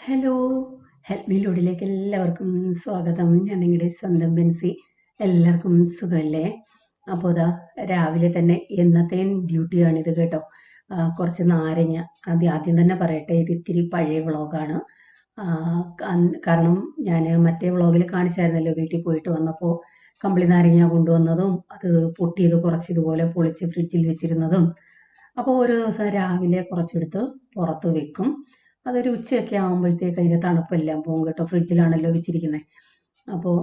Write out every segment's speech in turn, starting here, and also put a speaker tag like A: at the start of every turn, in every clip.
A: Hello! Help me ലോഡിലേക്ക് എല്ലാവർക്കും സ്വാഗതം. ഞാൻ നിങ്ങളുടെ സ്വന്തം ബെൻസി. എല്ലാവർക്കും സുഖമല്ലേ? അപ്പോൾ ദാ രാവിലെ തന്നെ എന്നത്തെയും ഡ്യൂട്ടിയാണിത് കേട്ടോ. കുറച്ച് നാരങ്ങ ആദ്യം തന്നെ പറയട്ടെ, ഇത് ഇത്തിരി പഴയ വ്ളോഗാണ്. കാരണം ഞാൻ മറ്റേ വ്ളോഗിൽ കാണിച്ചായിരുന്നല്ലോ, വീട്ടിൽ പോയിട്ട് വന്നപ്പോൾ കമ്പിളി നാരങ്ങ കൊണ്ടുവന്നതും അത് പൊട്ടിയത് കുറച്ച് ഇതുപോലെ പൊളിച്ച് ഫ്രിഡ്ജിൽ വെച്ചിരുന്നതും. അപ്പോൾ ഒരു ദിവസം രാവിലെ കുറച്ചെടുത്ത് പുറത്ത് വെക്കും. അതൊരു ഉച്ചയൊക്കെ ആകുമ്പോഴത്തേക്ക് അതിൻ്റെ തണുപ്പെല്ലാം പോകും കേട്ടോ, ഫ്രിഡ്ജിലാണല്ലോ വെച്ചിരിക്കുന്നത്. അപ്പോൾ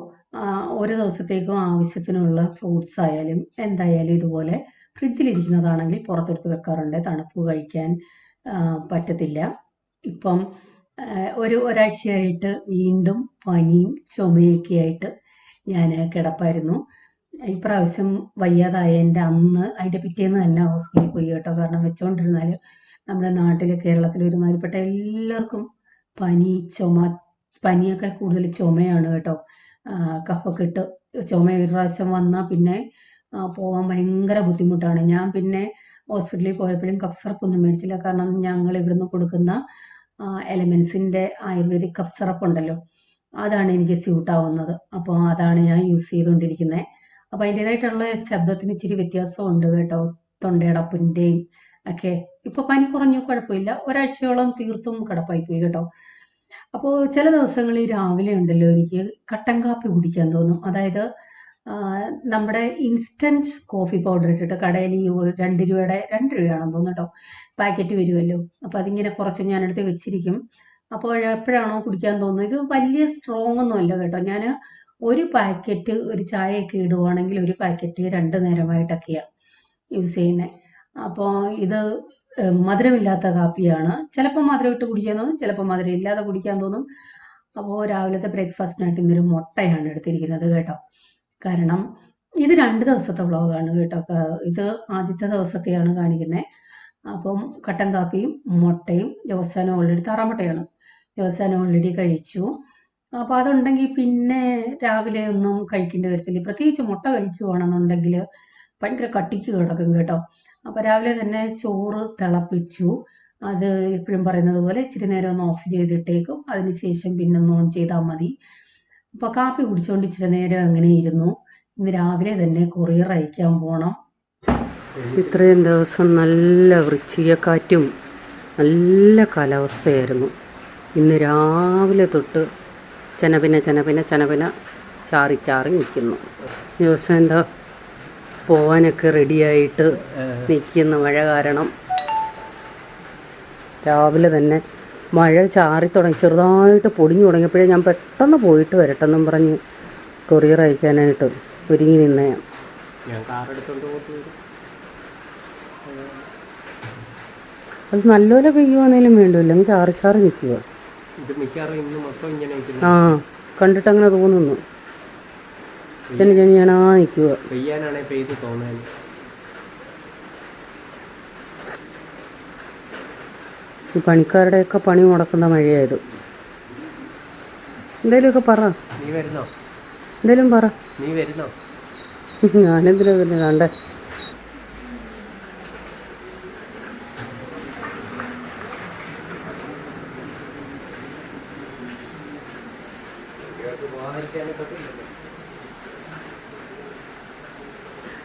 A: ഒരു ദിവസത്തേക്കും ആവശ്യത്തിനുള്ള ഫ്രൂട്ട്സ് ആയാലും എന്തായാലും ഇതുപോലെ ഫ്രിഡ്ജിലിരിക്കുന്നതാണെങ്കിൽ പുറത്തെടുത്ത് വെക്കാറുണ്ട്. തണുപ്പ് കഴിക്കാൻ പറ്റത്തില്ല. ഇപ്പം ഒരാഴ്ചയായിട്ട് വീണ്ടും പനിയും ചുമയൊക്കെ ആയിട്ട് ഞാൻ കിടപ്പായിരുന്നു. ഇപ്രാവശ്യം വയ്യാതായതിൻ്റെ അന്ന് അതിൻ്റെ പിറ്റേന്ന് തന്നെ ഹോസ്പിറ്റലിൽ പോയി കേട്ടോ. കാരണം വെച്ചുകൊണ്ടിരുന്നാൽ നമ്മുടെ നാട്ടിൽ കേരളത്തിൽ ഒരുമാതിരിപ്പെട്ട എല്ലാവർക്കും പനി ചുമ, പനിയൊക്കെ കൂടുതൽ ചുമയാണ് കേട്ടോ. കഫക്കെട്ട് ചുമ ഒരു പ്രാവശ്യം വന്നാൽ പിന്നെ പോകാൻ ഭയങ്കര ബുദ്ധിമുട്ടാണ്. ഞാൻ പിന്നെ ഹോസ്പിറ്റലിൽ പോയപ്പോഴും കഫ് സിറപ്പൊന്നും മേടിച്ചില്ല. കാരണം ഞങ്ങൾ ഇവിടുന്ന് കൊടുക്കുന്ന എലമെൻസിൻ്റെ ആയുർവേദിക് കഫ് സിറപ്പ് ഉണ്ടല്ലോ, അതാണ് എനിക്ക് സ്യൂട്ടാവുന്നത്. അപ്പോൾ അതാണ് ഞാൻ യൂസ് ചെയ്തുകൊണ്ടിരിക്കുന്നത്. അപ്പോൾ അതിൻ്റേതായിട്ടുള്ള ശബ്ദത്തിന് ഇച്ചിരി വ്യത്യാസമുണ്ട് കേട്ടോ, തൊണ്ടയടപ്പിൻ്റെയും ഒക്കെ. ഇപ്പോൾ പനി കുറഞ്ഞു, കുഴപ്പമില്ല. ഒരാഴ്ചയോളം തീർത്തും കിടപ്പായി പോയി കേട്ടോ. അപ്പോൾ ചില ദിവസങ്ങളിൽ രാവിലെ ഉണ്ടല്ലോ എനിക്ക് കട്ടൻ കാപ്പി കുടിക്കാൻ തോന്നും. അതായത് നമ്മുടെ ഇൻസ്റ്റൻറ്റ് കോഫി പൗഡർ ഇട്ടിട്ട് കടയിൽ ഈ 2 രൂപയുടെ 2 രൂപയാണെന്ന് തോന്നുന്നു കേട്ടോ, പാക്കറ്റ് വരുമല്ലോ. അപ്പോൾ അതിങ്ങനെ കുറച്ച് ഞാനെടുത്ത് വെച്ചിരിക്കും. അപ്പോൾ എപ്പോഴാണോ കുടിക്കാൻ തോന്നുന്നത്, ഇത് വലിയ സ്ട്രോങ് ഒന്നും അല്ല കേട്ടോ. ഞാൻ ഒരു പാക്കറ്റ് ഒരു ചായയൊക്കെ ഇടുവാണെങ്കിൽ ഒരു പാക്കറ്റ് 2 നേരമായിട്ടൊക്കെയാണ് യൂസ് ചെയ്യുന്നത്. അപ്പോൾ ഇത് മധുരമില്ലാത്ത കാപ്പിയാണ്. ചിലപ്പോൾ മധുരം ഇട്ട് കുടിക്കാൻ തോന്നും, ചിലപ്പോൾ മധുരം ഇല്ലാതെ കുടിക്കാൻ തോന്നും. അപ്പോൾ രാവിലത്തെ ബ്രേക്ക്ഫാസ്റ്റിനായിട്ട് ഇന്നൊരു മുട്ടയാണ് എടുത്തിരിക്കുന്നത് കേട്ടോ. കാരണം ഇത് 2 ദിവസത്തെ വ്ളോഗാണ് കേട്ടോ. ഇത് ആദ്യത്തെ ദിവസത്തെയാണ് കാണിക്കുന്നത്. അപ്പം കട്ടൻ കാപ്പിയും മുട്ടയും ജോസാനം ഓൾറെഡി താറാമുട്ടയാണ്, ജോസാനം ഓൾറെഡി കഴിച്ചു. അപ്പോൾ അതുണ്ടെങ്കിൽ പിന്നെ രാവിലെ ഒന്നും കഴിക്കേണ്ടി വരത്തില്ല. പ്രത്യേകിച്ച് മുട്ട കഴിക്കുവാണെന്നുണ്ടെങ്കിൽ ഭയങ്കര കട്ടിക്ക് കിടക്കും കേട്ടോ. അപ്പോൾ രാവിലെ തന്നെ ചോറ് തിളപ്പിച്ചു. അത് എപ്പോഴും പറയുന്നത് പോലെ ഇച്ചിരി നേരം ഒന്ന് ഓഫ് ചെയ്തിട്ടേക്കും, അതിനുശേഷം പിന്നെ ഒന്ന് ഓൺ ചെയ്താൽ മതി. അപ്പോൾ കാപ്പി കുടിച്ചുകൊണ്ട് ഇച്ചിരി നേരം അങ്ങനെ ഇരുന്നു. ഇന്ന് രാവിലെ തന്നെ കൊറിയർ അയക്കാൻ പോകണം. ഇത്രയും ദിവസം നല്ല വൃശ്ചികക്കാറ്റും നല്ല കാലാവസ്ഥയായിരുന്നു. ഇന്ന് രാവിലെ തൊട്ട് ചനപിന ചാറി ചാറി നിൽക്കുന്നു. ദിവസം എന്താ പോവാനൊക്കെ റെഡിയായിട്ട് നിൽക്കുന്ന മഴ കാരണം. രാവിലെ തന്നെ മഴ ചാറി തുടങ്ങി, ചെറുതായിട്ട് പൊടിഞ്ഞു തുടങ്ങിയപ്പോഴേ ഞാൻ പെട്ടെന്ന് പോയിട്ട് വരട്ടെന്നും പറഞ്ഞ് കൊറിയർ അയക്കാനായിട്ട് ഒരുങ്ങി നിന്നേ. അത് നല്ലപോലെ പെയ്യുവാന്നേലും വേണ്ടില്ല, ചാറി ചാറി നിൽക്കുക. ആ, കണ്ടിട്ടങ്ങനെ തോന്നുന്നു. ചെണിയാണാ നിൽക്കുക. ഈ പണിക്കാരുടെയൊക്കെ പണി മുടക്കുന്ന മഴയായത്. എന്തേലുമൊക്കെ പറ, എന്തേലും പറ. ഞാനെന്തിനാ പിന്നെ കണ്ടേ.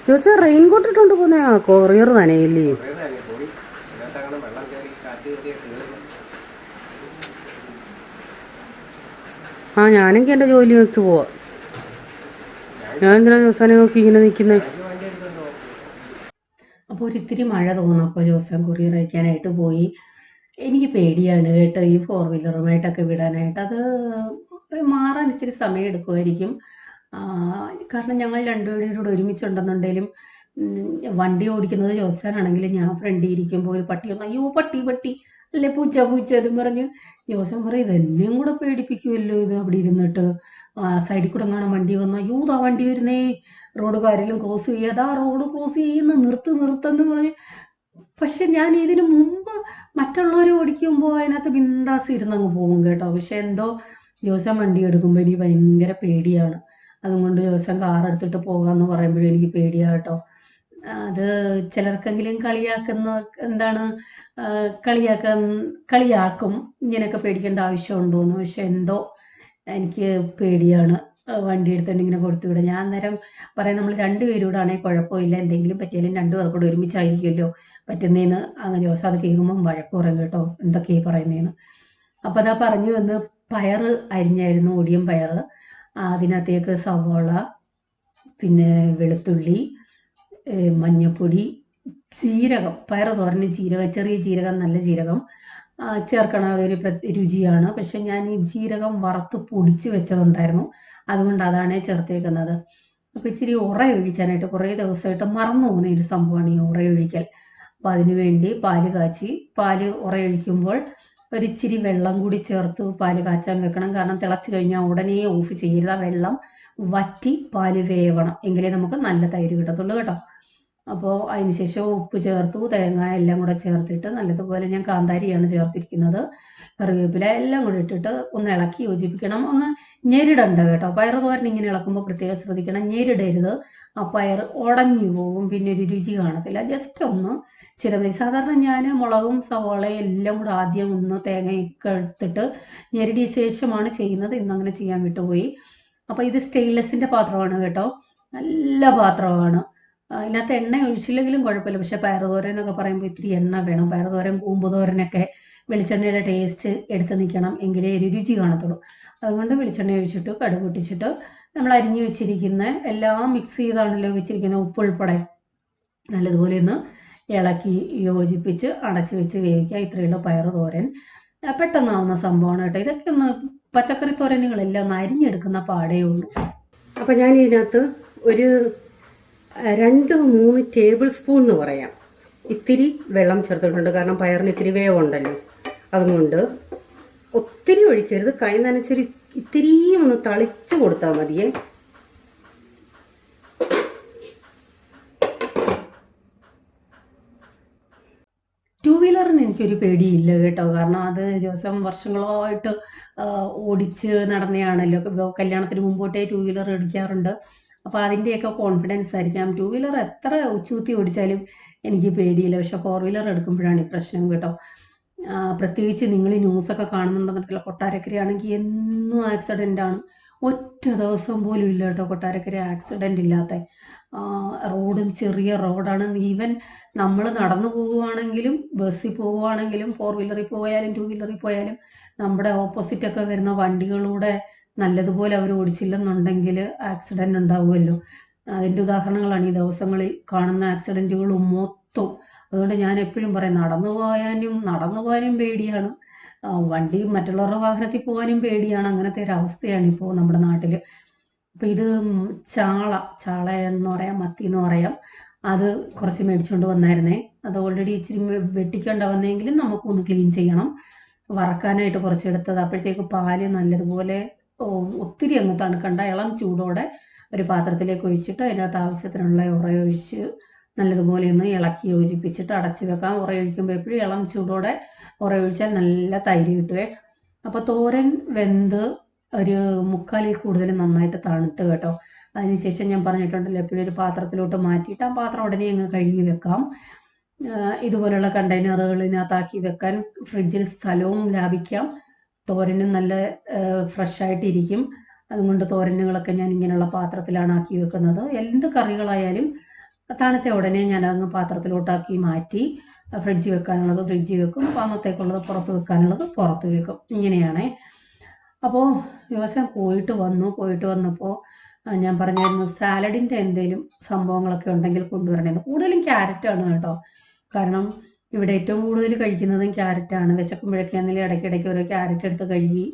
A: ജോസ് റെയിൻകോട്ട് ഇട്ടുകൊണ്ട് പോന്നെ കൊറിയർ നനയില്ലേ? ആ, ഞാനെങ്കിൽ എൻ്റെ ജോലി നോക്കി പോവാം. ഞാൻ എന്തിനാ ജോസാനെ നോക്കി ഇങ്ങനെ നിൽക്കുന്നത്? അപ്പോൾ ഒരിത്തിരി മഴ തോന്നുന്നപ്പോൾ ജോസാൻ കൊറിയർ അയക്കാനായിട്ട് പോയി. എനിക്ക് പേടിയാണ് കേട്ടോ ഈ 4 വീലറുമായിട്ടൊക്കെ വിടാനായിട്ട്. അത് മാറാൻ ഇച്ചിരി സമയം എടുക്കുമായിരിക്കും. കാരണം ഞങ്ങൾ രണ്ടുപേരും കൂടെ ഒരുമിച്ചുണ്ടെന്നുണ്ടെങ്കിലും വണ്ടി ഓടിക്കുന്നത് ജോസാനാണെങ്കിൽ ഞാൻ ഫ്രണ്ടിൽ ഇരിക്കുമ്പോൾ ഒരു പട്ടി വന്നു, അയ്യോ പട്ടി പട്ടി അല്ലേ പൂച്ച എന്നും പറഞ്ഞ് ജോസൻ പറയും, ഇതെന്നെയും കൂടെ പേടിപ്പിക്കുമല്ലോ ഇത് അവിടെ ഇരുന്നിട്ട്. സൈഡിൽ കൂടെ കാണാൻ വണ്ടി വന്നു, അയ്യോ ആ വണ്ടി വരുന്നേ, റോഡ് കാരെല്ലാം ക്രോസ് ചെയ്യാതെ റോഡ് ക്രോസ് ചെയ്യുന്ന നിർത്ത് പറഞ്ഞ്. പക്ഷെ ഞാൻ ഇതിന് മുമ്പ് മറ്റുള്ളവർ ഓടിക്കുമ്പോൾ അതിനകത്ത് ബിന്ദാസ് ഇരുന്നങ്ങ് പോകും കേട്ടോ. പക്ഷെ എന്തോ ജോസൻ വണ്ടി എടുക്കുമ്പോൾ എനിക്ക് ഭയങ്കര പേടിയാണ്. അതുകൊണ്ട് ജോസൻ കാർ എടുത്തിട്ട് പോകാമെന്ന് പറയുമ്പോഴും എനിക്ക് പേടിയാണ് കേട്ടോ. അത് ചിലർക്കെങ്കിലും കളിയാക്കുന്ന എന്താണ് കളിയാക്കാൻ കളിയാക്കും ഇങ്ങനെയൊക്കെ പേടിക്കേണ്ട ആവശ്യമുണ്ടോ എന്ന്. പക്ഷെ എന്തോ എനിക്ക് പേടിയാണ് വണ്ടി എടുത്തുകൊണ്ട് ഇങ്ങനെ കൊടുത്തു വിടും. ഞാൻ അന്നേരം പറയാം, നമ്മൾ രണ്ടുപേരും കൂടെ ആണെങ്കിൽ കുഴപ്പമില്ല, എന്തെങ്കിലും പറ്റിയാലും രണ്ടുപേർക്കും കൂടെ ഒരുമിച്ചായിരിക്കുമല്ലോ പറ്റുന്നതെന്ന്. അങ്ങനെ ജോസ് അത് കേൾക്കുമ്പം വഴക്ക് പറയും കേട്ടോ, എന്തൊക്കെയാണ് പറയുന്നതെന്ന്. അപ്പോൾ അതാ പറഞ്ഞു വന്ന് പയറ് അരിഞ്ഞായിരുന്നു, ഒടിയൻ പയറ്. അതിനകത്തേക്ക് സവോള, പിന്നെ വെളുത്തുള്ളി, മഞ്ഞൾപ്പൊടി, ജീരകം, പയറ് തോരന് ജീരകം, ചെറിയ ജീരകം, നല്ല ജീരകം ചേർക്കണം, അതൊരു രുചിയാണ്. പക്ഷെ ഞാൻ ഈ ജീരകം വറുത്ത് പൊടിച്ച് വെച്ചതുണ്ടായിരുന്നു, അതുകൊണ്ട് അതാണ് ചേർത്തേക്കുന്നത്. അപ്പോൾ ഇച്ചിരി ഉറയൊഴിക്കാനായിട്ട് കുറേ ദിവസമായിട്ട് മറന്നു പോകുന്ന ഒരു സംഭവമാണ് ഈ ഉറയൊഴിക്കൽ. അപ്പോൾ അതിന് വേണ്ടി പാല് കാച്ചി, പാല് ഉറയൊഴിക്കുമ്പോൾ ഒരിച്ചിരി വെള്ളം കൂടി ചേർത്ത് പാല് കാച്ചാൻ വെക്കണം. കാരണം തിളച്ച് കഴിഞ്ഞാൽ ഉടനെ ഓഫ് ചെയ്യരുത്, ആ വെള്ളം വറ്റി പാല് വേവണം, എങ്കിലേ നമുക്ക് നല്ല തൈര് കിട്ടത്തുള്ളൂ കേട്ടോ. അപ്പോൾ അതിന് ശേഷം ഉപ്പ് ചേർത്തു, തേങ്ങ എല്ലാം കൂടെ ചേർത്തിട്ട് നല്ലതുപോലെ, ഞാൻ കാന്താരിയാണ് ചേർത്തിരിക്കുന്നത്, കറിവേപ്പില എല്ലാം കൂടി ഇട്ടിട്ട് ഒന്ന് ഇളക്കി യോജിപ്പിക്കണം. അങ്ങ് ഞെരിടണ്ട കേട്ടോ, പയറ് തോരൻ ഇങ്ങനെ ഇളക്കുമ്പോൾ പ്രത്യേകം ശ്രദ്ധിക്കണം, ഞെരിടരുത്. ആ പയർ ഉടഞ്ഞു പോകും, പിന്നെ ഒരു രുചി കാണത്തില്ല. ജസ്റ്റ് ഒന്ന് മതി. സാധാരണ ഞാൻ മുളകും സവാളയും എല്ലാം കൂടെ ആദ്യം ഒന്ന് തേങ്ങയൊക്കെ എടുത്തിട്ട് ഞെരടിയ ശേഷമാണ് ചെയ്യുന്നത്, ഇന്നങ്ങനെ ചെയ്യാൻ വിട്ടുപോയി. അപ്പോൾ ഇത് സ്റ്റെയിൻലെസ്സിൻ്റെ പാത്രമാണ് കേട്ടോ, നല്ല പാത്രമാണ്. ഇതിനകത്ത് എണ്ണ ഒഴിച്ചില്ലെങ്കിലും കുഴപ്പമില്ല. പക്ഷേ പയറുതോരൻ എന്നൊക്കെ പറയുമ്പോൾ ഇത്തിരി എണ്ണ വേണം. പയറുതോരൻ, കൂമ്പ് തോരനൊക്കെ വെളിച്ചെണ്ണയുടെ ടേസ്റ്റ് എടുത്ത് നിൽക്കണം, എങ്കിലേ ഒരു രുചി കാണത്തുള്ളൂ. അതുകൊണ്ട് വെളിച്ചെണ്ണ ഒഴിച്ചിട്ട് കടുക് പൊട്ടിച്ചിട്ട് നമ്മൾ അരിഞ്ഞു വെച്ചിരിക്കുന്ന എല്ലാം മിക്സ് ചെയ്താണല്ലോ വെച്ചിരിക്കുന്നത്, ഉപ്പ് ഉൾപ്പെടെ നല്ലതുപോലെ ഒന്ന് ഇളക്കി യോജിപ്പിച്ച് അടച്ച് വെച്ച് വേവിക്കുക. ഇത്രയുള്ള പയറുതോരൻ പെട്ടെന്നാവുന്ന സംഭവമാണ് കേട്ടോ. ഇതൊക്കെ ഒന്ന് പച്ചക്കറി തോരനുകളെല്ലാം ഒന്ന് അരിഞ്ഞെടുക്കുന്ന പാടേ ഉള്ളൂ.
B: അപ്പോൾ ഞാൻ ഇതിനകത്ത് ഒരു 2-3 ടേബിൾ സ്പൂൺ എന്ന് പറയാം ഇത്തിരി വെള്ളം ചേർത്തിട്ടുണ്ട്. കാരണം പയറിന് ഇത്തിരി വേവുണ്ടല്ലോ, അതുകൊണ്ട് ഒത്തിരി ഒഴിക്കരുത്. കൈ നനച്ചൊരു ഇത്തിരിയും ഒന്ന് തളിച്ച് കൊടുത്താൽ മതിയേ.
A: ടൂ വീലറിന് എനിക്കൊരു പേടിയില്ല കേട്ടോ, കാരണം അത് ദിവസം വർഷങ്ങളായിട്ട് ഓടിച്ച് നടന്നതാണല്ലോ. കല്യാണത്തിന് മുമ്പോട്ടേ ടൂ വീലർ ഓടിക്കാറുണ്ട്. അപ്പോൾ അതിൻ്റെയൊക്കെ കോൺഫിഡൻസ് ആയിരിക്കാം. ടൂ വീലർ എത്ര ഉച്ചൂത്തി ഓടിച്ചാലും എനിക്ക് പേടിയില്ല. പക്ഷെ ഫോർ വീലർ എടുക്കുമ്പോഴാണ് ഈ പ്രശ്നം കേട്ടോ. പ്രത്യേകിച്ച് നിങ്ങൾ ഈ ന്യൂസൊക്കെ കാണുന്നുണ്ടെന്നില്ല, കൊട്ടാരക്കരയാണെങ്കിൽ എന്നും ആക്സിഡൻ്റാണ്. ഒറ്റ ദിവസം പോലും ഇല്ല കേട്ടോ കൊട്ടാരക്കര ആക്സിഡൻ്റ് ഇല്ലാത്ത. റോഡും ചെറിയ റോഡാണ്. ഈവൻ നമ്മൾ നടന്നു പോവുകയാണെങ്കിലും ബസ്സിൽ പോവുകയാണെങ്കിലും ഫോർ വീലറിൽ പോയാലും ടൂ വീലറിൽ പോയാലും നമ്മുടെ ഓപ്പോസിറ്റൊക്കെ വരുന്ന വണ്ടികളൂടെ നല്ലതുപോലെ അവർ ഓടിച്ചില്ലെന്നുണ്ടെങ്കിൽ ആക്സിഡൻ്റ് ഉണ്ടാവുമല്ലോ. അതിൻ്റെ ഉദാഹരണങ്ങളാണ് ഈ ദിവസങ്ങളിൽ കാണുന്ന ആക്സിഡൻറ്റുകളും മൊത്തം. അതുകൊണ്ട് ഞാൻ എപ്പോഴും പറയും, നടന്നു പോകാനും പേടിയാണ്, വണ്ടി മറ്റുള്ളവരുടെ വാഹനത്തിൽ പോകാനും പേടിയാണ്. അങ്ങനത്തെ ഒരു അവസ്ഥയാണ് ഇപ്പോൾ നമ്മുടെ നാട്ടിൽ. അപ്പോൾ ഇത് ചാള എന്ന് പറയാം, മത്തി എന്ന് പറയാം, അത് കുറച്ച് മേടിച്ചുകൊണ്ട് വന്നായിരുന്നേ. അത് ഓൾറെഡി ഇച്ചിരി വെട്ടിക്കേണ്ട വന്നെങ്കിലും നമുക്കൊന്ന് ക്ലീൻ ചെയ്യണം. വറക്കാനായിട്ട് കുറച്ചെടുത്തത്. അപ്പോഴത്തേക്ക് പാല് നല്ലതുപോലെ ഒത്തിരി അങ്ങ് തണുക്കണ്ട, ഇളം ചൂടോടെ ഒരു പാത്രത്തിലേക്ക് ഒഴിച്ചിട്ട് അതിനകത്ത് ആവശ്യത്തിനുള്ള ഉറയൊഴിച്ച് നല്ലതുപോലെ ഒന്ന് ഇളക്കി യോജിപ്പിച്ചിട്ട് അടച്ച് വെക്കാം. ഉറയൊഴിക്കുമ്പോൾ എപ്പോഴും ഇളം ചൂടോടെ ഉറയൊഴിച്ചാൽ നല്ല തൈര് കിട്ടുവേ. അപ്പോൾ തോരൻ വെന്ത് ഒരു 3/4 കൂടുതൽ നന്നായിട്ട് തണുത്ത് കേട്ടോ. അതിനുശേഷം ഞാൻ പറഞ്ഞിട്ടുണ്ടല്ലോ, എപ്പോഴും ഒരു പാത്രത്തിലോട്ട് മാറ്റിയിട്ട് ആ പാത്രം ഉടനെ അങ്ങ് കഴുകി വെക്കാം. ഇതുപോലുള്ള കണ്ടെയ്നറുകളിനകത്താക്കി വെക്കാൻ ഫ്രിഡ്ജിൽ സ്ഥലവും ലാഭിക്കാം, തോരനും നല്ല ഫ്രഷായിട്ടിരിക്കും. അതുകൊണ്ട് തോരനുകളൊക്കെ ഞാൻ ഇങ്ങനെയുള്ള പാത്രത്തിലാണ് ആക്കി വെക്കുന്നത്. എന്ത് കറികളായാലും തണുത്ത ഉടനെ ഞാൻ അങ്ങ് പാത്രത്തിലോട്ടാക്കി മാറ്റി ഫ്രിഡ്ജിൽ വെക്കാനുള്ളത് ഫ്രിഡ്ജിൽ വെക്കും, അന്നത്തേക്കുള്ളത് പുറത്ത് വെക്കാനുള്ളത് പുറത്ത് വെക്കും. ഇങ്ങനെയാണേ. അപ്പോൾ ദിവസം പോയിട്ട് വന്നപ്പോൾ ഞാൻ പറഞ്ഞായിരുന്നു സാലഡിൻ്റെ എന്തെങ്കിലും സംഭവങ്ങളൊക്കെ ഉണ്ടെങ്കിൽ കൊണ്ടുവരണമെന്ന്. കൂടുതലും ക്യാരറ്റാണ് കേട്ടോ, കാരണം ഇവിടെ ഏറ്റവും കൂടുതൽ കഴിക്കുന്നതും ക്യാരറ്റാണ്. വിശക്കുമ്പോഴൊക്കെ ആണെങ്കിലും ഇടയ്ക്കിടയ്ക്ക് ഓരോ ക്യാരറ്റ് എടുത്ത് കഴുകി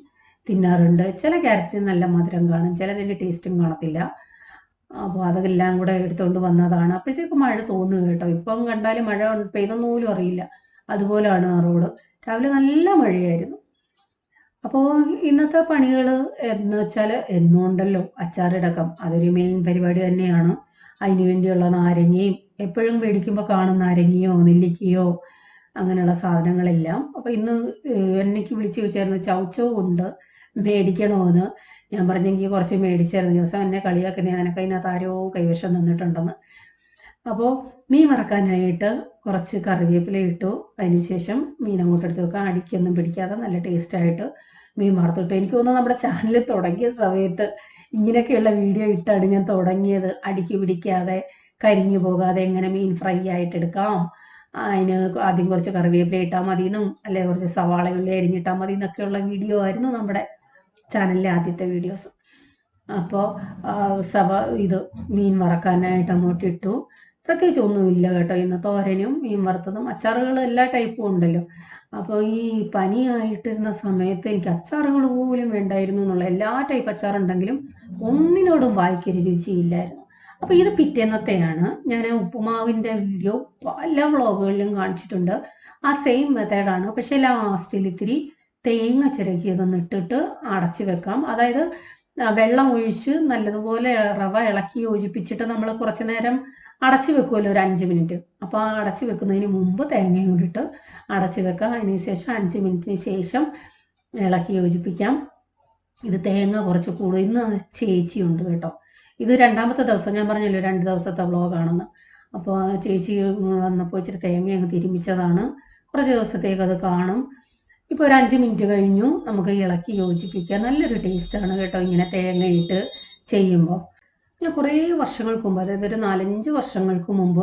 A: തിന്നാറുണ്ട്. ചില ക്യാരറ്റിന് നല്ല മധുരം കാണും, ചിലതിൻ്റെ ടേസ്റ്റും കാണത്തില്ല. അപ്പോൾ അതെല്ലാം കൂടെ എടുത്തുകൊണ്ട് വന്നതാണ്. അപ്പോഴത്തേക്ക് മഴ തോന്നുക കേട്ടോ. ഇപ്പം കണ്ടാലും മഴ പെയ്തൊന്നും പോലും അറിയില്ല, അതുപോലെയാണ് ആ റോഡ്. രാവിലെ നല്ല മഴയായിരുന്നു. അപ്പോൾ ഇന്നത്തെ പണികൾ എന്ന് വെച്ചാൽ എന്നുണ്ടല്ലോ അച്ചാറിടക്കം, അതൊരു മെയിൻ പരിപാടി തന്നെയാണ്. അതിന് വേണ്ടിയുള്ള നാരങ്ങയും എപ്പോഴും മേടിക്കുമ്പോൾ കാണും, നാരങ്ങയോ നെല്ലിക്കയോ അങ്ങനെയുള്ള സാധനങ്ങളെല്ലാം. അപ്പോൾ ഇന്ന് എനിക്ക് വിളിച്ച് ചോദിച്ചായിരുന്നു ചൗച്ചോ ഉണ്ട് മേടിക്കണമെന്ന്. ഞാൻ പറഞ്ഞെങ്കിൽ കുറച്ച് മേടിച്ചായിരുന്നു. ദിവസം എന്നെ കളിയാക്കുന്ന നിനക്ക് അതിനകത്ത് ആരോ കൈവശം നിന്നിട്ടുണ്ടെന്ന്. അപ്പോൾ മീൻ വറക്കാനായിട്ട് കുറച്ച് കറിവേപ്പില ഇട്ടു. അതിന് ശേഷം മീൻ അങ്ങോട്ട് എടുത്ത് വെക്കാം. അടിക്കൊന്നും പിടിക്കാതെ നല്ല ടേസ്റ്റായിട്ട് മീൻ വറുത്തിട്ടു. എനിക്ക് തോന്നുന്നു നമ്മുടെ ചാനൽ തുടങ്ങിയ സമയത്ത് ഇങ്ങനെയൊക്കെയുള്ള വീഡിയോ ഇട്ടാണ് ഞാൻ തുടങ്ങിയത്. അടിക്ക് പിടിക്കാതെ കരിഞ്ഞു പോകാതെ എങ്ങനെ മീൻ ഫ്രൈ ആയിട്ട് എടുക്കാം, അതിന് ആദ്യം കുറച്ച് കറിവേപ്പില ഇട്ടാൽ മതി എന്നും അല്ലെ കുറച്ച് സവാള ഉള്ളി അരിഞ്ഞിട്ടാൽ മതി എന്നൊക്കെയുള്ള വീഡിയോ ആയിരുന്നു നമ്മുടെ ചാനലിലെ ആദ്യത്തെ വീഡിയോസ്. അപ്പോൾ ഇത് മീൻ വറക്കാനായിട്ട് അങ്ങോട്ട് ഇട്ടു. പ്രത്യേകിച്ച് ഒന്നുമില്ല കേട്ടോ. ഇന്ന് തോരനും മീൻ വറുത്തതും അച്ചാറുകൾ എല്ലാ ടൈപ്പും ഉണ്ടല്ലോ. അപ്പോൾ ഈ പനിയായിട്ടിരുന്ന സമയത്ത് എനിക്ക് അച്ചാറുകൾ പോലും വേണ്ടായിരുന്നു എന്നുള്ള, എല്ലാ ടൈപ്പ് അച്ചാറുണ്ടെങ്കിലും ഒന്നിനോടും വായിക്കൊരു രുചിയില്ലായിരുന്നു. അപ്പോൾ ഇത് പിറ്റേന്നത്തെയാണ്. ഞാൻ ഉപ്പുമാവിൻ്റെ വീഡിയോ പല വ്ളോഗുകളിലും കാണിച്ചിട്ടുണ്ട്. ആ സെയിം മെത്തേഡാണ്. പക്ഷേ ലാസ്റ്റിൽ ഇത്തിരി തേങ്ങ ചിരകിയതൊന്ന് ഇട്ടിട്ട് അടച്ച് വെക്കാം. അതായത് വെള്ളം ഒഴിച്ച് നല്ലതുപോലെ റവ ഇളക്കി യോജിപ്പിച്ചിട്ട് നമ്മൾ കുറച്ച് നേരം അടച്ച് വെക്കുമല്ലോ, ഒരു 5 മിനിറ്റ്. അപ്പോൾ ആ അടച്ച് വെക്കുന്നതിന് മുമ്പ് തേങ്ങയും കൂടിയിട്ട് അടച്ച് വെക്കാം. അതിന് ശേഷം 5 മിനിറ്റിന് ശേഷം ഇളക്കി യോജിപ്പിക്കാം. ഇത് തേങ്ങ കുറച്ച് കൂടുതൽ. ഇന്ന് ചേച്ചിയുണ്ട് കേട്ടോ. ഇത് 2ാമത്തെ ദിവസം. ഞാൻ പറഞ്ഞല്ലോ 2 ദിവസത്തെ വ്ളോഗാണെന്ന്. അപ്പോൾ ചേച്ചി വന്നപ്പോൾ ഇച്ചിരി തേങ്ങ അങ്ങ് തിരുമിച്ചതാണ്. കുറച്ച് ദിവസത്തേക്ക് അത് കാണും. ഇപ്പോൾ ഒരു 5 മിനിറ്റ് കഴിഞ്ഞു. നമുക്ക് ഇളക്കി യോജിപ്പിക്കാം. നല്ലൊരു ടേസ്റ്റാണ് കേട്ടോ ഇങ്ങനെ തേങ്ങയിട്ട് ചെയ്യുമ്പോൾ. ഞാൻ കുറേ വർഷങ്ങൾക്ക് മുമ്പ്, അതായത് ഒരു 4-5 വർഷങ്ങൾക്ക് മുമ്പ്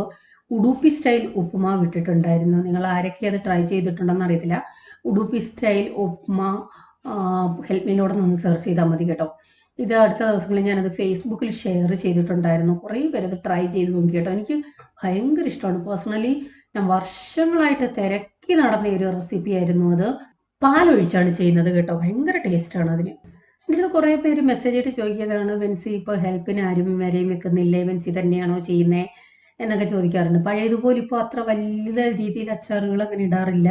A: ഉഡുപ്പി സ്റ്റൈൽ ഉപ്പുമാവ് ഇട്ടിട്ടുണ്ടായിരുന്നു. നിങ്ങൾ ആരൊക്കെ അത് ട്രൈ ചെയ്തിട്ടുണ്ടെന്ന് അറിയത്തില്ല. ഉഡുപ്പി സ്റ്റൈൽ ഉപ്പുമാ ഹെൽപ്പ് മീലോടെ നിന്ന് സെർച്ച് ചെയ്താൽ മതി കേട്ടോ. ഇത് അടുത്ത ദിവസങ്ങളിൽ ഞാനത് ഫേസ്ബുക്കിൽ ഷെയർ ചെയ്തിട്ടുണ്ടായിരുന്നു. കുറേ പേരത് ട്രൈ ചെയ്ത് നോക്കി കേട്ടോ. എനിക്ക് ഭയങ്കര ഇഷ്ടമാണ്. പേഴ്സണലി ഞാൻ വർഷങ്ങളായിട്ട് തിരക്കി നടന്ന ഒരു റെസിപ്പി ആയിരുന്നു അത്. പാലൊഴിച്ചാണ് ചെയ്യുന്നത് കേട്ടോ. ഭയങ്കര ടേസ്റ്റാണ് അതിന്. എൻ്റെ അടുത്ത് കുറേ പേര് മെസ്സേജ് ആയിട്ട് ചോദിക്കുന്നതാണ്, വെൻസി ഇപ്പോൾ ഹെൽപ്പിന് ആരും വരെയും വെക്കുന്നില്ലേ, വെൻസി തന്നെയാണോ ചെയ്യുന്നത് എന്നൊക്കെ ചോദിക്കാറുണ്ട്. പഴയതുപോലെ ഇപ്പോൾ അത്ര വലിയ രീതിയിൽ അച്ചാറുകൾ അങ്ങനെ ഇടാറില്ല.